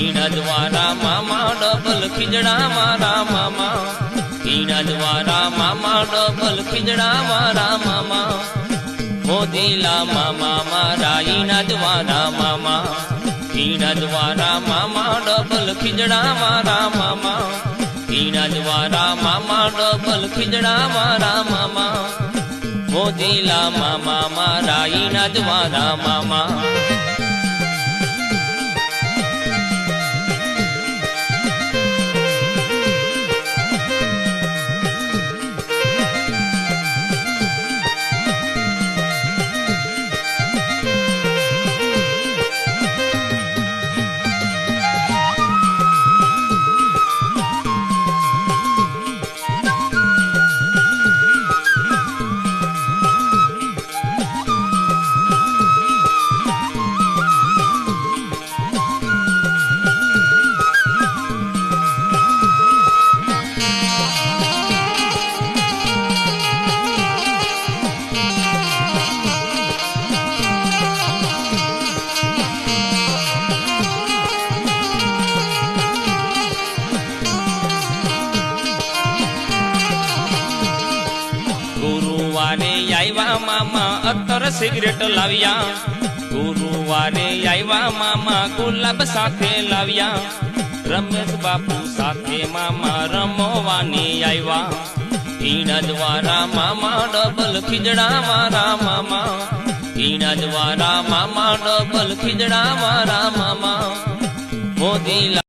ઈણા દ્વારા મામા ડબલ ખીજડા મારા મામા ઈણા દ્વારા મામા ડબલ ખીજડા મારા મામા મોદીલા મામા મારા ઈણા દ્વારા મામા ઈણા દ્વારા મામા ડબલ ખીજડા મારા મામા ઈણા દ્વારા મામા ડબલ ખીજડા મારા મામા મોદીલા મામા મારા ઈણા દ્વારા મામા ગુરુવારે આવ્યા મામા અત્તર સિગરેટ લાવ્યા ગુરુવારે આવ્યા મામા ગુલાબ સાથે લાવ્યા રમેશ બાપુ સાથે મામા રમવાની આવ્યા ઈણા દ્વારા મામા ડબલ ખીજડા મારા મામા ઈણા દ્વારા મામા ડબલ ખીજડા મારા મામા મોદીલા